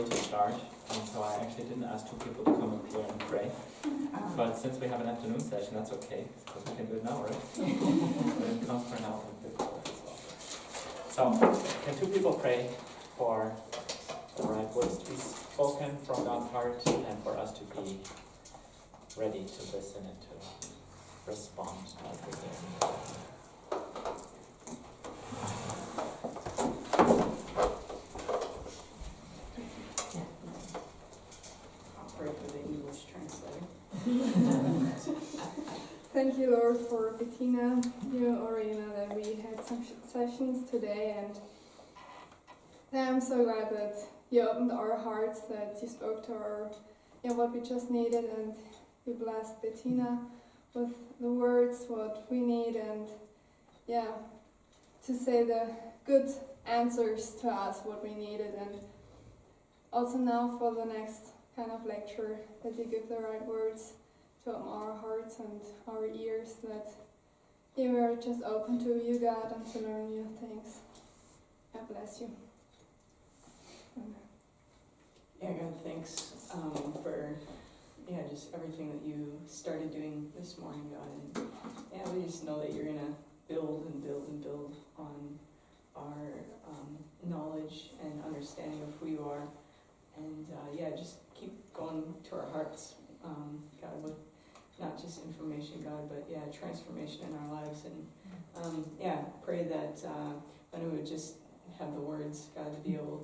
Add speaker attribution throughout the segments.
Speaker 1: to start, and so I actually didn't ask two people to come up here and pray. But since we have an afternoon session, that's okay, because we can do it now, right? But it comes for now and before as well. So, can two people pray for the right words to be spoken from God's heart, and for us to be ready to listen and to respond as we hear?
Speaker 2: Thank you, Lord, for Bettina. You already know that we had some sessions today, and I'm so glad that you opened our hearts, that you spoke to our, what we just needed, and you blessed Bettina with the words, what we need, and to say the good answers to us, what we needed, and also now for the next kind of lecture, that you give the right words to our hearts and our ears, that we are just open to you, God, and to learn new things. God bless you.
Speaker 3: Yeah, God, thanks for just everything that you started doing this morning, God. And we just know that you're going to build and build and build on our knowledge and understanding of who you are. And just keep going to our hearts, God, with not just information, God, but transformation in our lives. And pray that when we would just have the words, God, to be able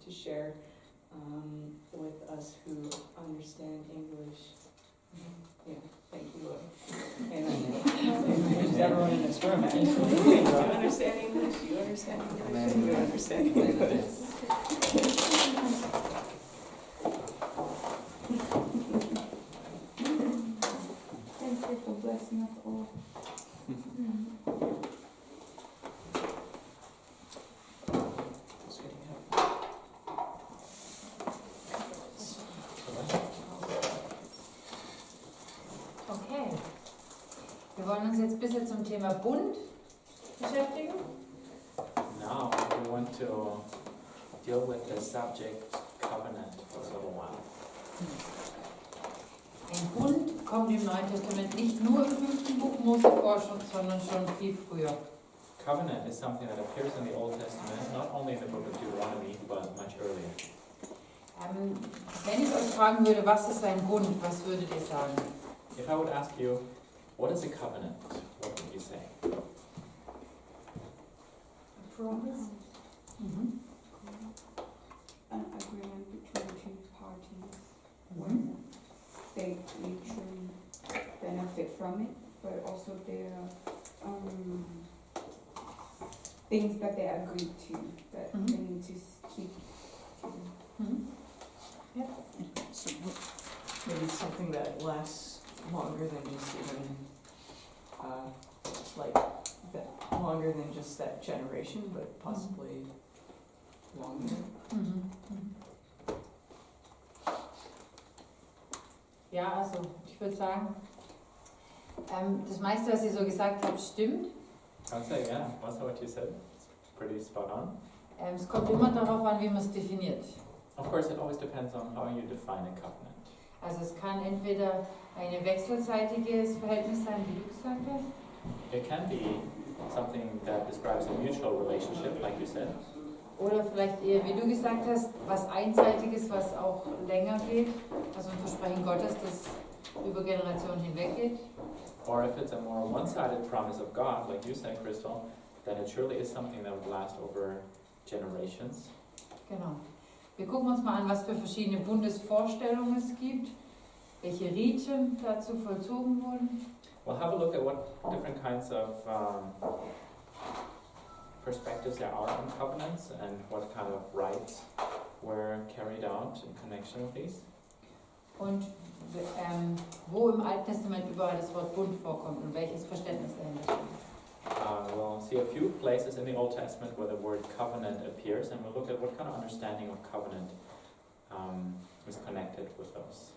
Speaker 3: to share with us who understand English. Thank you, Lord. Amen. Everyone in this room, actually. You understand English, you understand English, you understand English.
Speaker 2: Thank you for blessing us all.
Speaker 4: Okay. Wir wollen uns jetzt ein bisschen zum Thema Bund beschäftigen.
Speaker 1: Now we want to deal with the subject covenant for a little while.
Speaker 4: Ein Bund kommt im Neuen Testament nicht nur im 5. Buch Mose vor, sondern schon viel früher.
Speaker 1: Covenant is something that appears in the Old Testament, not only in the book of Deuteronomy, but much earlier.
Speaker 4: Wenn ich euch fragen würde, was ist ein Bund, was würdet ihr sagen?
Speaker 1: If I would ask you, what is a covenant, what would you say?
Speaker 2: A promise?
Speaker 4: Mhm.
Speaker 5: An agreement between two parties where they mutually benefit from it, but also there are things that they agree to that they need to keep to.
Speaker 3: So maybe something that lasts longer than just even longer than just that generation, but possibly longer.
Speaker 4: Ja, also ich würde sagen, das meiste, was ihr so gesagt habt, stimmt.
Speaker 1: I'd say, yeah, also what you said, it's pretty spot on.
Speaker 4: Es kommt immer darauf an, wie man es definiert.
Speaker 1: Of course, it always depends on how you define a covenant.
Speaker 4: Also es kann entweder ein wechselseitiges Verhältnis sein, wie du gesagt hast.
Speaker 1: It can be something that describes a mutual relationship, like you said.
Speaker 4: Oder vielleicht eher, wie du gesagt hast, was Einseitiges, was auch länger geht. Also ein Versprechen Gottes, das über Generationen hinweg geht.
Speaker 1: Or if it's a more one-sided promise of God, like you said, Crystal, then it surely is something that would last over generations.
Speaker 4: Genau. Wir gucken uns mal an, was für verschiedene Bundesvorstellungen es gibt, welche Riten dazu vollzogen wurden.
Speaker 1: We'll have a look at what different kinds of perspectives there are on covenants and what kind of rites were carried out in connection with these.
Speaker 4: Und wo im Alten Testament überall das Wort Bund vorkommt und welches Verständnis dahinter steht.
Speaker 1: We'll see a few places in the Old Testament where the word covenant appears, and we'll look at what kind of understanding of covenant is connected with those.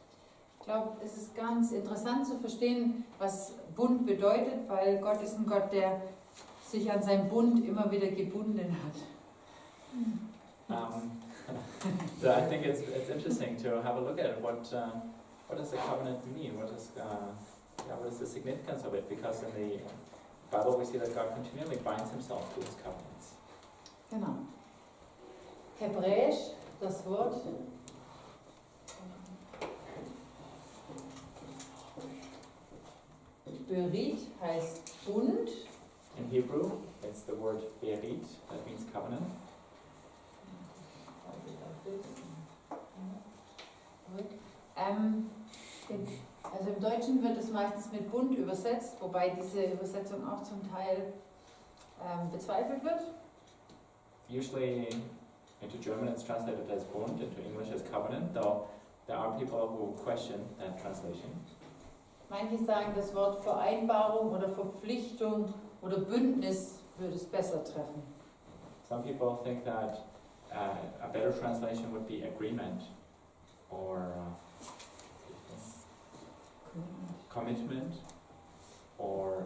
Speaker 4: Ich glaube, es ist ganz interessant zu verstehen, was Bund bedeutet, weil Gott ist ein Gott, der sich an seinen Bund immer wieder gebunden hat.
Speaker 1: So I think it's interesting to have a look at what does the covenant mean? What is the significance of it? Because in the Bible we see that God continually binds himself to his covenants.
Speaker 4: Genau. Hebräisch, das Wort Berit heißt Bund.
Speaker 1: In Hebrew, it's the word berit, that means covenant.
Speaker 4: Also im Deutschen wird es meistens mit Bund übersetzt, wobei diese Übersetzung auch zum Teil bezweifelt wird.
Speaker 1: Usually into German it's translated as Bund, into English as covenant, though there are people who question that translation.
Speaker 4: Manche sagen, das Wort Vereinbarung oder Verpflichtung oder Bündnis würde es besser treffen.
Speaker 1: Some people think that a better translation would be agreement or commitment or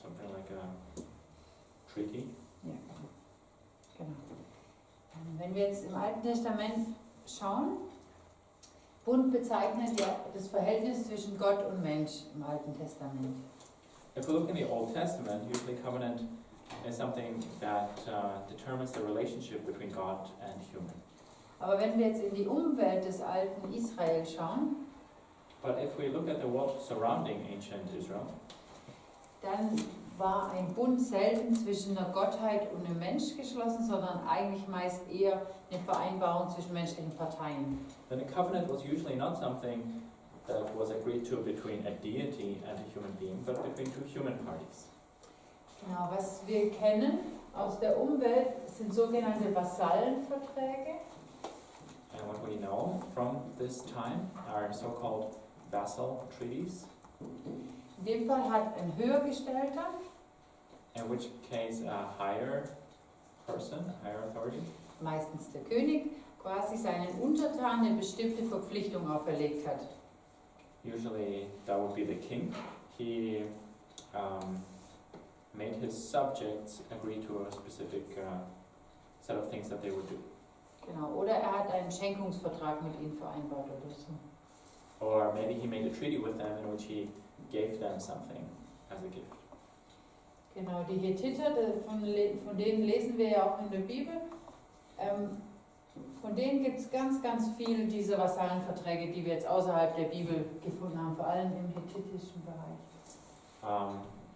Speaker 1: something like a treaty.
Speaker 4: Ja, genau. Wenn wir jetzt im Alten Testament schauen, Bund bezeichnet ja das Verhältnis zwischen Gott und Mensch im Alten Testament.
Speaker 1: If we look in the Old Testament, usually covenant is something that determines the relationship between God and human.
Speaker 4: Aber wenn wir jetzt in die Umwelt des alten Israel schauen,
Speaker 1: But if we look at the world surrounding ancient Israel,
Speaker 4: dann war ein Bund selten zwischen einer Gottheit und einem Mensch geschlossen, sondern eigentlich meist eher eine Vereinbarung zwischen menschlichen Parteien.
Speaker 1: then a covenant was usually not something that was agreed to between a deity and a human being, but between two human parties.
Speaker 4: Genau, was wir kennen aus der Umwelt sind sogenannte Vasallenverträge.
Speaker 1: And what we know from this time are so-called vassal treaties,
Speaker 4: In dem Fall hat ein Höhergestellter,
Speaker 1: in which case a higher person, a higher authority,
Speaker 4: meistens der König, quasi seinen Untertanen eine bestimmte Verpflichtung auferlegt hat.
Speaker 1: usually that would be the king. He made his subjects agree to a specific set of things that they would do.
Speaker 4: Genau, oder er hat einen Schenkungsvertrag mit ihnen vereinbart oder so.
Speaker 1: Or maybe he made a treaty with them in which he gave them something as a gift.
Speaker 4: Genau, die Hethiter, von denen lesen wir ja auch in der Bibel. Von denen gibt es ganz, ganz viele dieser Vasallenverträge, die wir jetzt außerhalb der Bibel gefunden haben, vor allem im hethitischen Bereich.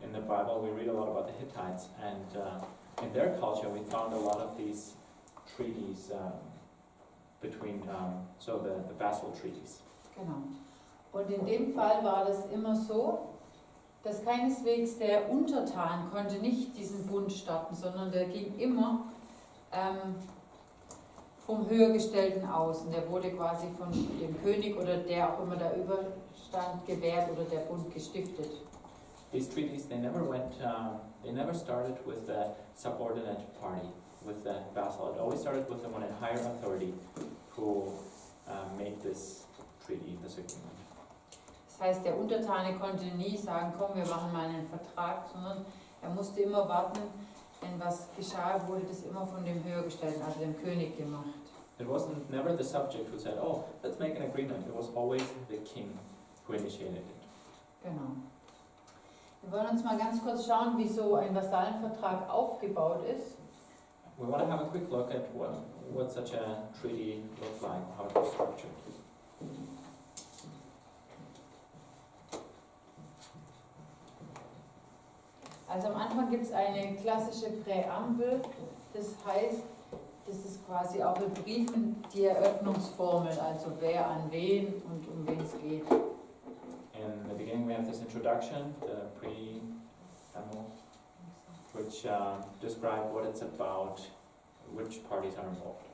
Speaker 1: In the Bible we read a lot about the Hittites, and in their culture we found a lot of these treaties between, the vassal treaties.
Speaker 4: Genau. Und in dem Fall war das immer so, dass keineswegs der Untertan konnte nicht diesen Bund starten, sondern der ging immer vom Höhergestellten aus. Und der wurde quasi von dem König oder der auch immer da überstand gewährt oder der Bund gestiftet.
Speaker 1: These treaties, they never started with the subordinate party, with the vassal. It always started with the one in higher authority who made this treaty, this agreement.
Speaker 4: Das heißt, der Untertane konnte nie sagen, komm, wir machen mal einen Vertrag, sondern er musste immer warten, wenn was geschah, wurde das immer von dem Höhergestellten, also dem König, gemacht.
Speaker 1: It wasn't never the subject who said, oh, let's make an agreement. It was always the king who initiated it.
Speaker 4: Genau. Wir wollen uns mal ganz kurz schauen, wie so ein Vasallenvertrag aufgebaut ist.
Speaker 1: We want to have a quick look at what such a treaty looks like, how it was structured.
Speaker 4: Also am Anfang gibt es eine klassische Präambel, das heißt, das ist quasi auch in Briefen die Eröffnungsformel, also wer an wen und um wen es geht.
Speaker 1: In the beginning we have this introduction, the preamble, which describe what it's about, which parties are involved.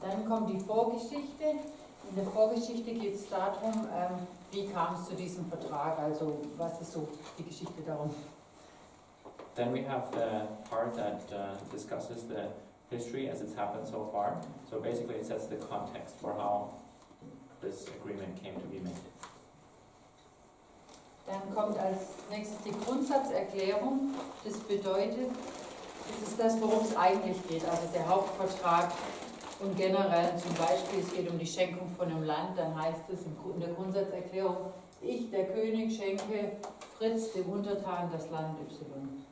Speaker 4: Dann kommt die Vorgeschichte. In der Vorgeschichte geht es darum, wie kam es zu diesem Vertrag, also was ist so die Geschichte darum.
Speaker 1: Then we have the part that discusses the history as it's happened so far. So basically it sets the context for how this agreement came to be made.
Speaker 4: Dann kommt als nächstes die Grundsatzerklärung. Das bedeutet, Das ist das, worum es eigentlich geht, also der Hauptvertrag und generell zum Beispiel, es geht um die Schenkung von einem Land, dann heißt es in der Grundsatzerklärung, ich, der König, schenke Fritz, dem Untertan, das Land Y.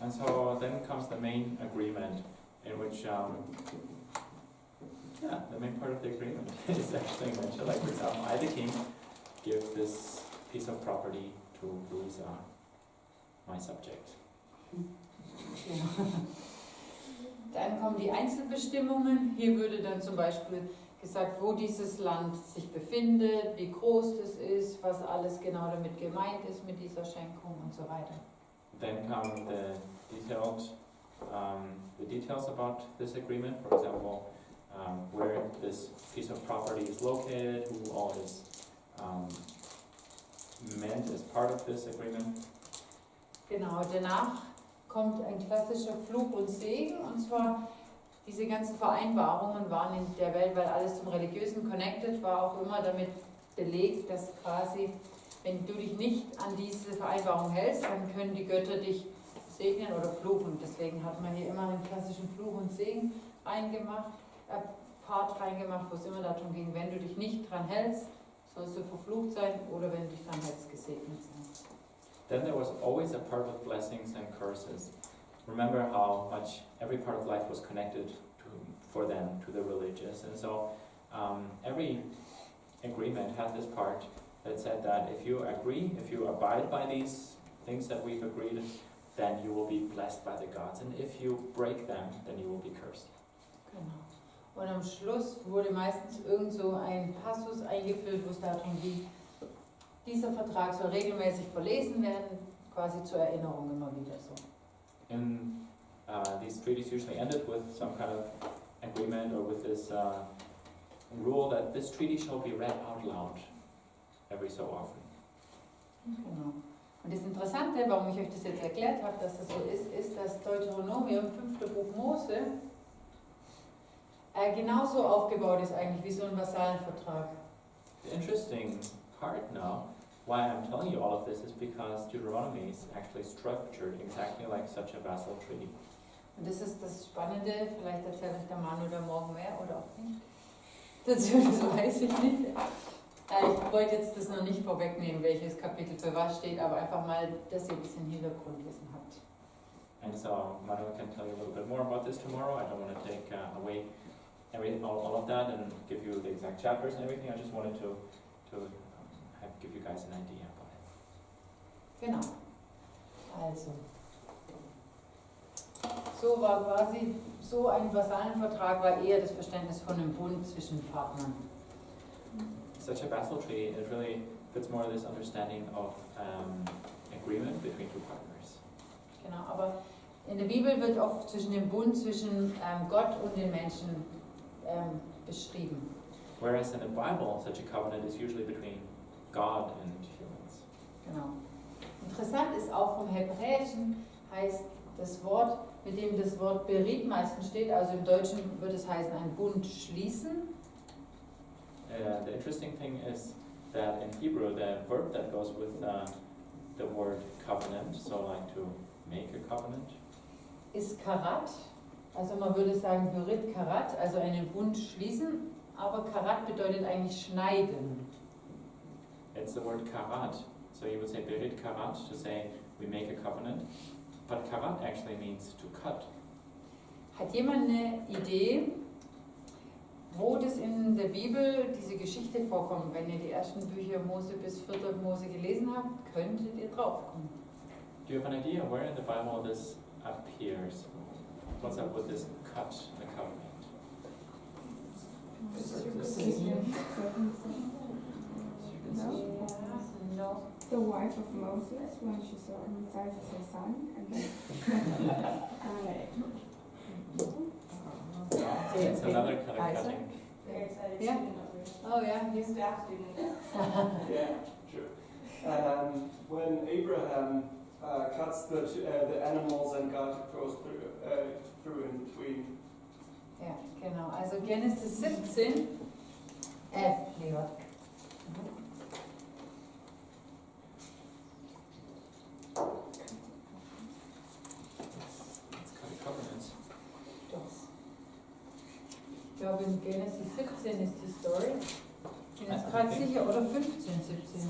Speaker 1: And so then comes the main agreement, in which, the main part of the agreement is actually mentioned. Like, for example, I, the king, give this piece of property to Louisa, my subject.
Speaker 4: Ja. Dann kommen die Einzelbestimmungen. Hier würde dann zum Beispiel gesagt, wo dieses Land sich befindet, wie groß das ist, was alles genau damit gemeint ist mit dieser Schenkung und so weiter.
Speaker 1: Then come the details about this agreement. For example, where this piece of property is located, who all is meant as part of this agreement.
Speaker 4: Genau, danach kommt ein klassischer Fluch und Segen, und zwar diese ganzen Vereinbarungen waren in der Welt, weil alles zum Religiösen connected war, auch immer damit belegt, dass quasi, wenn du dich nicht an diese Vereinbarung hältst, dann können die Götter dich segnen oder fluchen. Deswegen hat man hier immer einen klassischen Fluch und Segen Part reingemacht, wo es immer darum ging, wenn du dich nicht dran hältst, sollst du verflucht sein, oder wenn du dich dran hältst, gesegnet sein.
Speaker 1: Then there was always a part with blessings and curses. Remember how much every part of life was connected for them to the religious, and so every agreement had this part that said that if you agree, if you abide by these things that we've agreed, then you will be blessed by the gods, and if you break them, then you will be cursed.
Speaker 4: Genau. Und am Schluss wurde meistens irgend so ein Passus eingeführt, wo es darum ging, dieser Vertrag soll regelmäßig verlesen werden, quasi zur Erinnerung immer wieder so.
Speaker 1: And these treaties usually ended with some kind of agreement or with this rule that this treaty shall be read out loud every so often.
Speaker 4: Genau. Und das Interessante, warum ich euch das jetzt erklärt habe, dass das so ist, dass Deuteronomium, 5. Buch Mose, genauso aufgebaut ist eigentlich wie so ein Vasallenvertrag.
Speaker 1: The interesting part now, why I'm telling you all of this, is because Deuteronomy is actually structured exactly like such a vassal treaty.
Speaker 4: Und das ist das Spannende, vielleicht erzähle ich der Mann oder morgen mehr oder auch nicht. Dazu, das weiß ich nicht. Ich wollte jetzt das noch nicht vorwegnehmen, welches Kapitel für was steht, aber einfach mal, dass ihr ein bisschen Hintergrundwissen habt.
Speaker 1: And so Manuel can tell you a little bit more about this tomorrow. I don't want to take away all of that and give you the exact chapters and everything. I just wanted to give you guys an idea about it.
Speaker 4: Genau. Also. So war quasi, so ein Vasallenvertrag war eher das Verständnis von einem Bund zwischen Partnern.
Speaker 1: Such a vassal treaty, it really fits more this understanding of agreement between two partners.
Speaker 4: Genau, aber in der Bibel wird oft zwischen dem Bund zwischen Gott und den Menschen beschrieben.
Speaker 1: Whereas in the Bible, such a covenant is usually between God and humans.
Speaker 4: Genau. Interessant ist auch vom Hebräischen, heißt das Wort, mit dem das Wort Berit meistens steht, also im Deutschen würde es heißen, einen Bund schließen.
Speaker 1: The interesting thing is that in Hebrew, the verb that goes with the word covenant, so like to make a covenant,
Speaker 4: Ist Karat, also man würde sagen Berit Karat, also einen Bund schließen, aber Karat bedeutet eigentlich schneiden.
Speaker 1: it's the word karat. So you would say berit karat to say we make a covenant, but karat actually means to cut.
Speaker 4: Hat jemand eine Idee, wo das in der Bibel diese Geschichte vorkommt? Wenn ihr die ersten Bücher Mose bis 4. Mose gelesen habt, könntet ihr draufkommen.
Speaker 1: Do you have an idea where in the Bible this appears? What's up with this cut, the covenant?
Speaker 4: No.
Speaker 5: The wife of Moses, when she circumcises her son, and then
Speaker 1: It's another kind of cutting.
Speaker 4: Yeah. Oh yeah, you.
Speaker 6: Yeah, true. When Abraham cuts the animals and God goes through in between.
Speaker 4: Ja, genau. Also Genesis 17. Nee, warte.
Speaker 1: Let's cut it
Speaker 4: glaube in Genesis 17 ist die Story. Ich bin jetzt gerade sicher, oder 15, 17.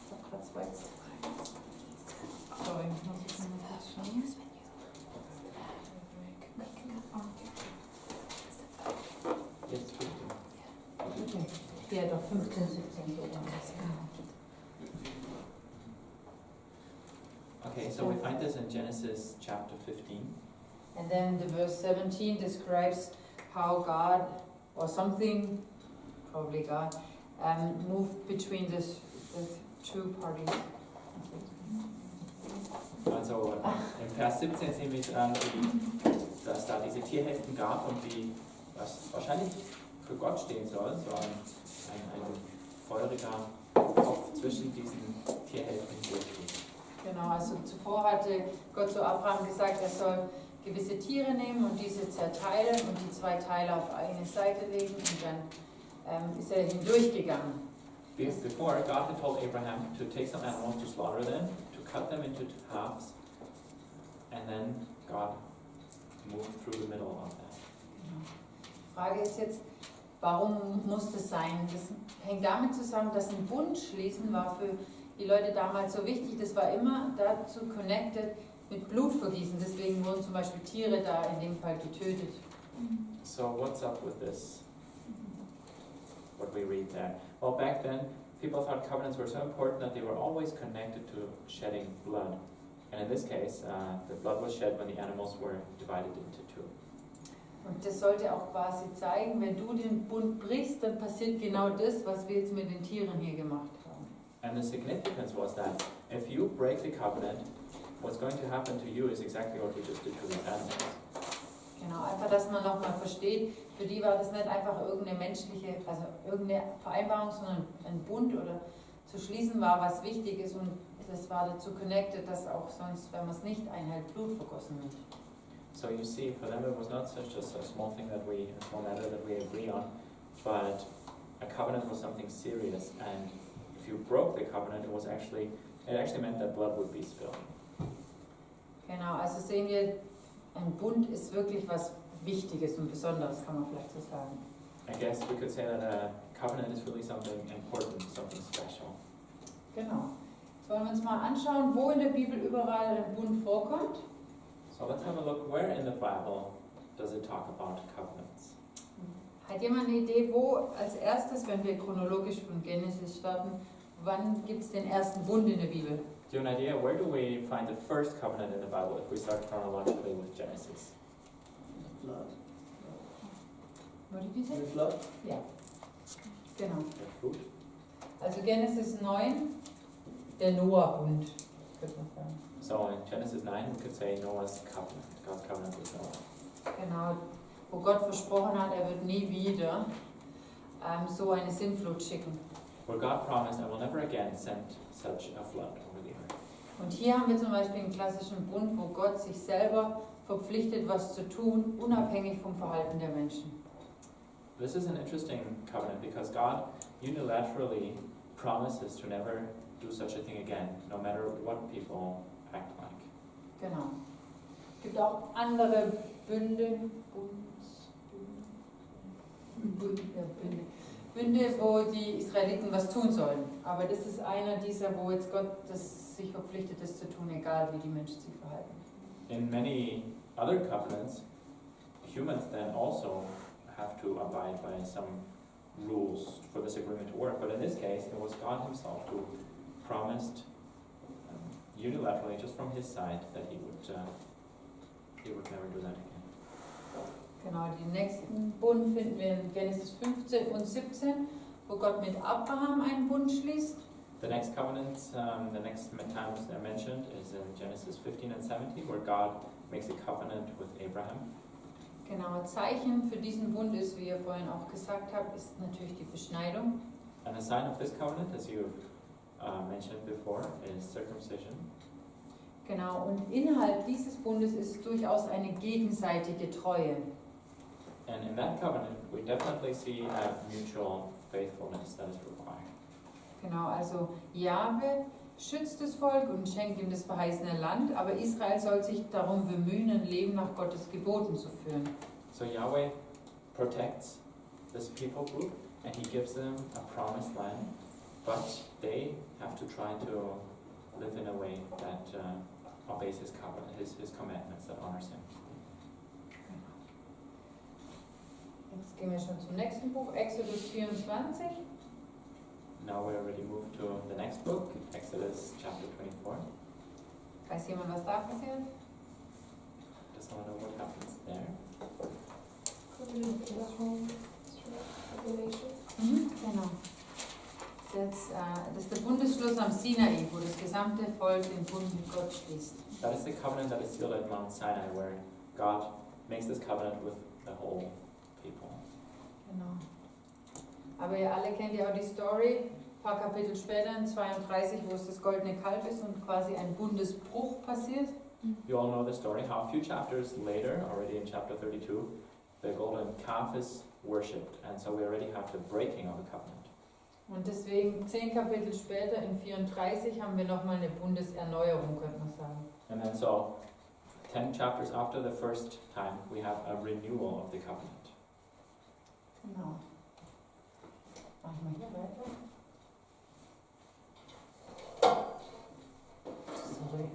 Speaker 4: Ich habe gerade zwei. Sorry, muss ich mal kurz schauen.
Speaker 1: Jetzt 15.
Speaker 4: Okay. Ja, doch 15, 17 so war das.
Speaker 1: Okay, so we find this in Genesis chapter 15.
Speaker 4: And then the verse 17 describes how God, or something, probably God, moved between the two parties.
Speaker 1: Also im Vers 17 sehen wir dass da diese Tierhälften gab und wie, was wahrscheinlich für Gott stehen soll, so ein feuriger Kopf zwischen diesen Tierhälften durchgeht.
Speaker 4: Genau, also zuvor hatte Gott zu Abraham gesagt, er soll gewisse Tiere nehmen und diese zerteilen und die zwei Teile auf eine Seite legen und dann ist er hindurchgegangen.
Speaker 1: Before, God had told Abraham to take some animals, to slaughter them, to cut them into halves, and then God moved through the middle of that.
Speaker 4: Die Frage ist jetzt, warum muss das sein? Das hängt damit zusammen, dass ein Bund schließen war für die Leute damals so wichtig. Das war immer dazu connected mit Blutvergießen. Deswegen wurden zum Beispiel Tiere da in dem Fall getötet.
Speaker 1: So what's up with this? What we read there? Well, back then, people thought covenants were so important that they were always connected to shedding blood. And in this case, the blood was shed when the animals were divided into two.
Speaker 4: Und das sollte auch quasi zeigen, wenn du den Bund brichst, dann passiert genau das, was wir jetzt mit den Tieren hier gemacht haben.
Speaker 1: And the significance was that if you break the covenant, what's going to happen to you is exactly what we just did to the animals.
Speaker 4: Genau, einfach, dass man nochmal versteht, für die war das nicht einfach irgendeine menschliche, also irgendeine Vereinbarung, sondern ein Bund oder zu schließen war, was wichtig ist und das war dazu connected, dass auch sonst, wenn man es nicht einhält, Blut vergossen wird.
Speaker 1: So you see, for them it was not such just a small thing that a small matter that we agree on, but a covenant was something serious, and if you broke the covenant, it actually meant that blood would be spilled.
Speaker 4: Genau, also sehen wir, ein Bund ist wirklich was Wichtiges und Besonderes, kann man vielleicht so sagen.
Speaker 1: I guess we could say that a covenant is really something important, something special.
Speaker 4: Genau. Jetzt wollen wir uns mal anschauen, wo in der Bibel überall ein Bund vorkommt.
Speaker 1: So let's have a look, where in the Bible does it talk about covenants?
Speaker 4: Hat jemand eine Idee, wo als erstes, wenn wir chronologisch von Genesis starten, wann gibt es den ersten Bund in der Bibel?
Speaker 1: Do you have an idea, where do we find the first covenant in the Bible if we start chronologically with Genesis?
Speaker 6: Blood.
Speaker 4: What did you say?
Speaker 6: The flood?
Speaker 4: Ja, genau.
Speaker 1: The fruit?
Speaker 4: Also Genesis 9, der Noah-Bund, könnte man sagen.
Speaker 1: So in Genesis 9 we could say Noah's covenant, God's covenant with Noah.
Speaker 4: Genau, wo Gott versprochen hat, er wird nie wieder so eine Sintflut schicken.
Speaker 1: Where God promised, I will never again send such a flood over the earth.
Speaker 4: Und hier haben wir zum Beispiel einen klassischen Bund, wo Gott sich selber verpflichtet, was zu tun, unabhängig vom Verhalten der Menschen.
Speaker 1: This is an interesting covenant because God unilaterally promises to never do such a thing again, no matter what people act like.
Speaker 4: Genau. Es gibt auch andere Bünde, Bünde, wo die Israeliten was tun sollen. Aber das ist einer dieser, wo jetzt Gott das sich verpflichtet, das zu tun, egal wie die Menschen sich verhalten.
Speaker 1: In many other covenants, humans then also have to abide by some rules for this agreement to work. But in this case, it was God himself who promised unilaterally, just from his side, that he would never do that again.
Speaker 4: Genau, den nächsten Bund finden wir in Genesis 15 und 17, wo Gott mit Abraham einen Bund schließt.
Speaker 1: The next covenant, the next times they're mentioned is in Genesis 15 and 17, where God makes a covenant with Abraham.
Speaker 4: Genau, Zeichen für diesen Bund ist, wie ihr vorhin auch gesagt habt, ist natürlich die Beschneidung.
Speaker 1: And a sign of this covenant, as you've mentioned before, is circumcision.
Speaker 4: Genau, und Inhalt dieses Bundes ist durchaus eine gegenseitige Treue.
Speaker 1: And in that covenant, we definitely see a mutual faithfulness that is required.
Speaker 4: Genau, also Jahwe schützt das Volk und schenkt ihm das verheißene Land, aber Israel soll sich darum bemühen, ein Leben nach Gottes Geboten zu führen.
Speaker 1: So Yahweh protects this people group and he gives them a promised land, but they have to try to live in a way that obeys his covenant, his commandments, that honors him.
Speaker 4: Jetzt gehen wir schon zum nächsten Buch, Exodus 24.
Speaker 1: Now we already moved to the next book, Exodus chapter 24.
Speaker 4: Weiß jemand, was da passiert?
Speaker 1: Does someone know what happens there?
Speaker 4: Genau. Das ist der Bundesschluss am Sinai, wo das gesamte Volk den Bund mit Gott schließt.
Speaker 1: That is the covenant that is sealed at Mount Sinai, where God makes this covenant with the whole people.
Speaker 4: Genau. Aber ihr alle kennt ja auch die Story, ein paar Kapitel später in 32, wo es das goldene Kalb ist und quasi ein Bundesbruch passiert.
Speaker 1: You all know the story, how a few chapters later, already in chapter 32, the golden calf is worshipped, and so we already have the breaking of the covenant.
Speaker 4: Und deswegen 10 Kapitel später in 34 haben wir nochmal eine Bundeserneuerung, könnte man sagen.
Speaker 1: And then so, 10 chapters after the first time, we have a renewal of the covenant.
Speaker 4: Genau. Machen wir hier weiter. Sorry.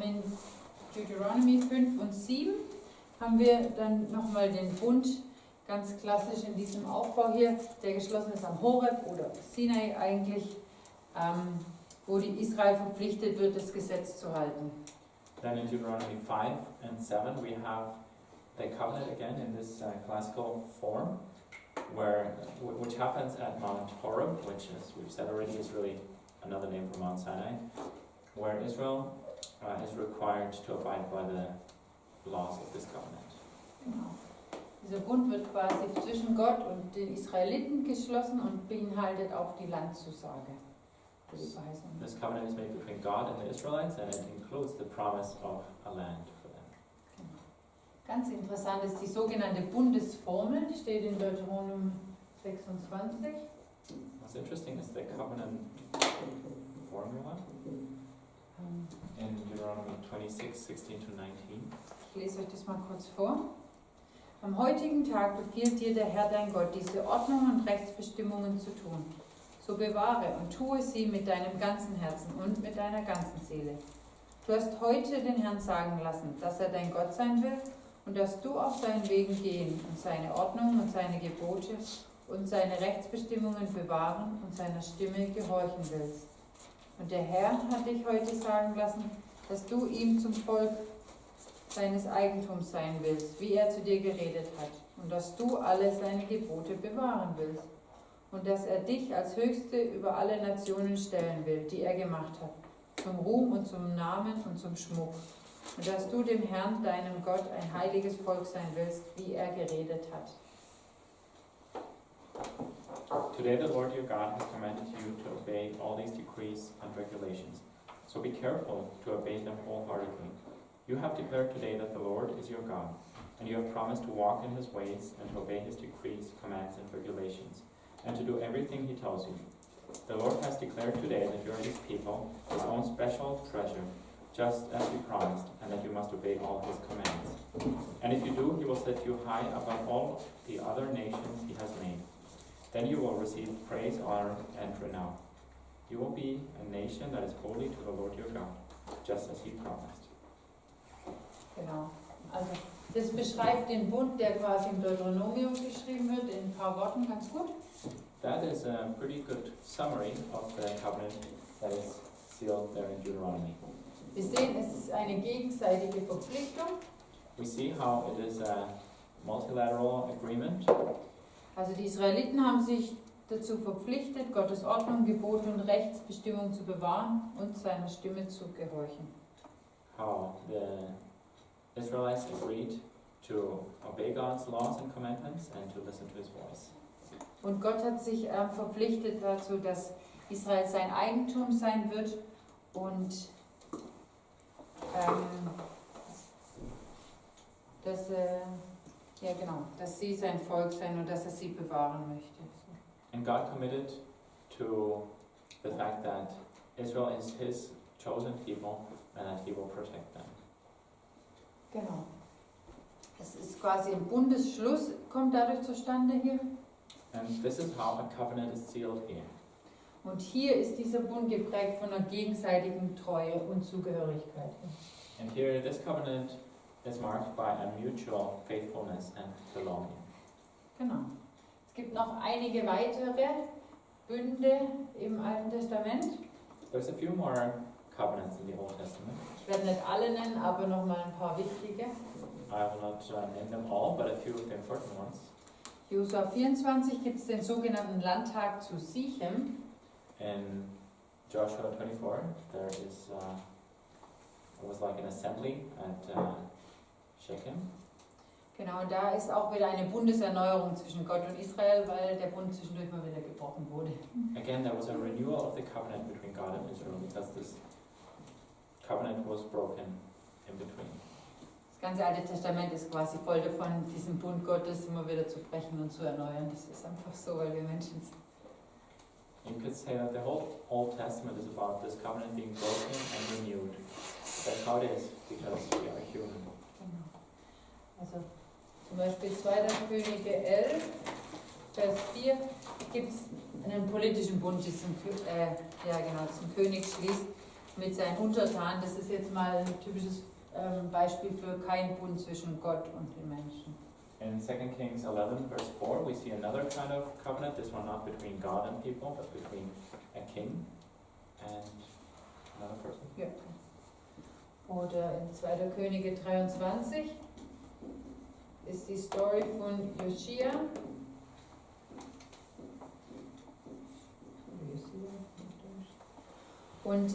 Speaker 4: In Deuteronomy 5 und 7 haben wir dann nochmal den Bund, ganz klassisch in diesem Aufbau hier, der geschlossen ist am Horeb oder Sinai eigentlich, wo die Israel verpflichtet wird, das Gesetz zu halten.
Speaker 1: Then in Deuteronomy 5 and 7, we have the covenant again in this classical form, which happens at Mount Horeb, which, as we've said already, is really another name for Mount Sinai, where Israel is required to abide by the laws of this covenant.
Speaker 4: Genau. Dieser Bund wird quasi zwischen Gott und den Israeliten geschlossen und beinhaltet auch die Landzusage.
Speaker 1: This covenant is made between God and the Israelites, and it includes the promise of a land for them.
Speaker 4: Genau. Ganz interessant ist die sogenannte Bundesformel, die steht in Deuteronomium 26.
Speaker 1: What's interesting is the covenant formula in Deuteronomy 26, 16 to 19.
Speaker 4: Ich lese euch das mal kurz vor. Am heutigen Tag befiehlt dir der Herr dein Gott, diese Ordnungen und Rechtsbestimmungen zu tun. So bewahre und tue sie mit deinem ganzen Herzen und mit deiner ganzen Seele. Du hast heute den Herrn sagen lassen, dass er dein Gott sein will und dass du auf seinen Wegen gehen und seine Ordnungen und seine Gebote und seine Rechtsbestimmungen bewahren und seiner Stimme gehorchen willst. Und der Herr hat dich heute sagen lassen, dass du ihm zum Volk seines Eigentums sein willst, wie er zu dir geredet hat, und dass du alle seine Gebote bewahren willst, und dass er dich als Höchste über alle Nationen stellen will, die er gemacht hat, zum Ruhm und zum Namen und zum Schmuck, und dass du dem Herrn, deinem Gott, ein heiliges Volk sein willst, wie er geredet hat.
Speaker 1: Today the Lord your God has commanded you to obey all these decrees and regulations. So be careful to obey them wholeheartedly. You have declared today that the Lord is your God, and you have promised to walk in his ways and to obey his decrees, commands, and regulations, and to do everything he tells you. The Lord has declared today that you are his people, his own special treasure, just as he promised, and that you must obey all his commands. And if you do, he will set you high above all the other nations he has made. Then you will receive praise, honor, and renown. You will be a nation that is holy to the Lord your God, just as he promised.
Speaker 4: Genau. Also das beschreibt den Bund, der quasi im Deuteronomium geschrieben wird, in ein paar Worten ganz gut.
Speaker 1: That is a pretty good summary of the covenant that is sealed there in Deuteronomy.
Speaker 4: Wir sehen, es ist eine gegenseitige Verpflichtung.
Speaker 1: We see how it is a multilateral agreement.
Speaker 4: Also die Israeliten haben sich dazu verpflichtet, Gottes Ordnung, Gebote und Rechtsbestimmungen zu bewahren und seiner Stimme zu gehorchen.
Speaker 1: How the Israelites agreed to obey God's laws and commandments and to listen to his voice.
Speaker 4: Und Gott hat sich verpflichtet dazu, dass Israel sein Eigentum sein wird und dass sie sein Volk sein und dass er sie bewahren möchte.
Speaker 1: And God committed to the fact that Israel is his chosen people and that he will protect them.
Speaker 4: Genau. Es ist quasi ein Bundesschluss, kommt dadurch zustande hier.
Speaker 1: And this is how a covenant is sealed here.
Speaker 4: Und hier ist dieser Bund geprägt von einer gegenseitigen Treue und Zugehörigkeit.
Speaker 1: And here this covenant is marked by a mutual faithfulness and belonging.
Speaker 4: Genau. Es gibt noch einige weitere Bünde im Alten Testament.
Speaker 1: There's a few more covenants in the Old Testament.
Speaker 4: Ich werde nicht alle nennen, aber noch mal ein paar wichtige.
Speaker 1: I will not name them all, but a few of the important ones.
Speaker 4: Josua 24 gibt es den sogenannten Landtag zu Sichem.
Speaker 1: In Joshua 24, there is it was like an assembly at Shechem.
Speaker 4: Genau, und da ist auch wieder eine Bundeserneuerung zwischen Gott und Israel, weil der Bund zwischendurch mal wieder gebrochen wurde.
Speaker 1: Again, there was a renewal of the covenant between God and Israel because this covenant was broken in between.
Speaker 4: Das ganze Alte Testament ist quasi voll davon, diesen Bund Gottes immer wieder zu brechen und zu erneuern. Das ist einfach so, weil wir Menschen sind.
Speaker 1: You could say that the whole Old Testament is about this covenant being broken and renewed. That's how it is, because we are human.
Speaker 4: Genau. Also zum Beispiel 2. Könige 11, Vers 4, gibt es einen politischen Bund, diesen König schließt mit seinen Untertanen. Das ist jetzt mal ein typisches Beispiel für kein Bund zwischen Gott und den Menschen.
Speaker 1: In 2 Kings 11, verse 4, we see another kind of covenant, this one not between God and people, but between a king and another person.
Speaker 4: Ja. Oder in 2. Könige 23 ist die Story von Joschia. Und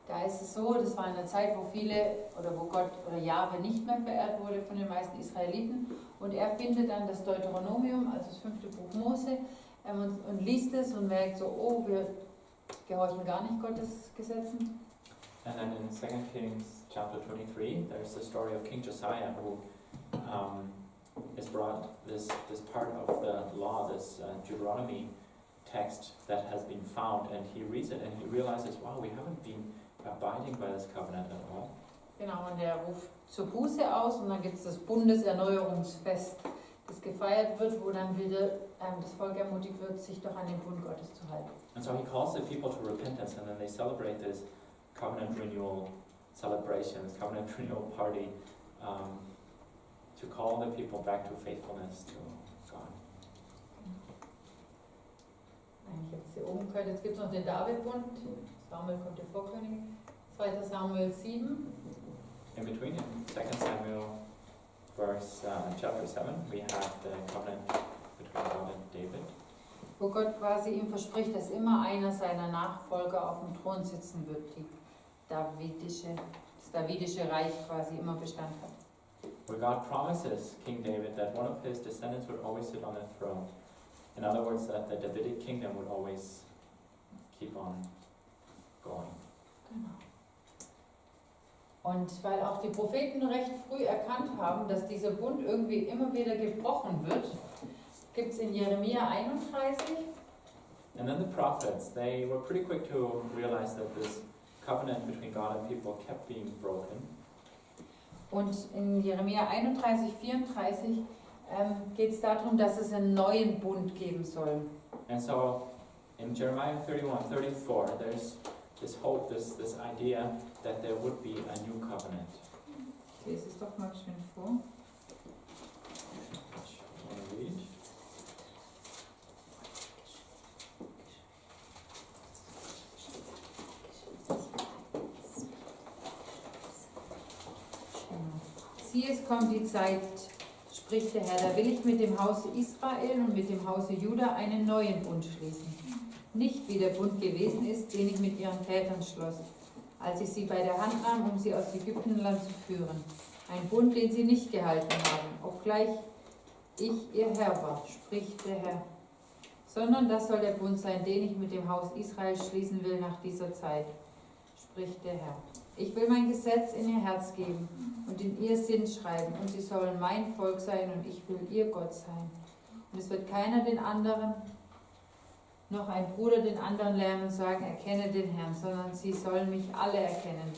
Speaker 4: da ist es so, das war eine Zeit, wo wo Gott oder Jahwe nicht mehr verehrt wurde von den meisten Israeliten. Und er findet dann das Deuteronomium, also das 5. Buch Mose, und liest es und merkt so, oh, wir gehorchen gar nicht Gottes Gesetzen.
Speaker 1: And then in 2 Kings chapter 23, there's the story of King Josiah who is brought this part of the law, this Deuteronomy text that has been found, and he reads it and he realizes, wow, we haven't been abiding by this covenant at all.
Speaker 4: Genau, und er ruft zur Buße aus und dann gibt es das Bundeserneuerungsfest, das gefeiert wird, wo dann wieder das Volk ermutigt wird, sich doch an den Bund Gottes zu halten.
Speaker 1: And so he calls the people to repentance, and then they celebrate this covenant renewal celebration, this covenant renewal party, to call the people back to faithfulness to God.
Speaker 4: Eigentlich jetzt hier oben gehört, jetzt gibt es noch den David-Bund, Samuel kommt ja vor König, 2. Samuel 7.
Speaker 1: In between, in 2 Samuel chapter 7, we have the covenant between God and David.
Speaker 4: Wo Gott quasi ihm verspricht, dass immer einer seiner Nachfolger auf dem Thron sitzen wird, das davidische Reich quasi immer Bestand hat.
Speaker 1: Where God promises King David that one of his descendants would always sit on the throne. In other words, that the Davidic kingdom would always keep on going.
Speaker 4: Genau. Und weil auch die Propheten recht früh erkannt haben, dass dieser Bund irgendwie immer wieder gebrochen wird, gibt es in Jeremia 31.
Speaker 1: And then the prophets, they were pretty quick to realize that this covenant between God and people kept being broken.
Speaker 4: Und in Jeremia 31, 34 geht es darum, dass es einen neuen Bund geben soll.
Speaker 1: And so in Jeremiah 31, 34, there's this hope, this idea that there would be a new covenant.
Speaker 4: Ich lese es doch mal schön vor.
Speaker 1: Which I want to read.
Speaker 4: Siehe, es kommt die Zeit, spricht der Herr, da will ich mit dem Hause Israel und mit dem Hause Juda einen neuen Bund schließen. Nicht wie der Bund gewesen ist, den ich mit ihren Vätern schloss, als ich sie bei der Hand nahm, um sie aus Ägyptenland zu führen. Ein Bund, den sie nicht gehalten haben, obgleich ich ihr Herr war, spricht der Herr. Sondern das soll der Bund sein, den ich mit dem Haus Israel schließen will nach dieser Zeit, spricht der Herr. Ich will mein Gesetz in ihr Herz geben und in ihr Sinn schreiben, und sie sollen mein Volk sein und ich will ihr Gott sein. Und es wird keiner den anderen noch ein Bruder den anderen lernen und sagen, erkenne den Herrn, sondern sie sollen mich alle erkennen.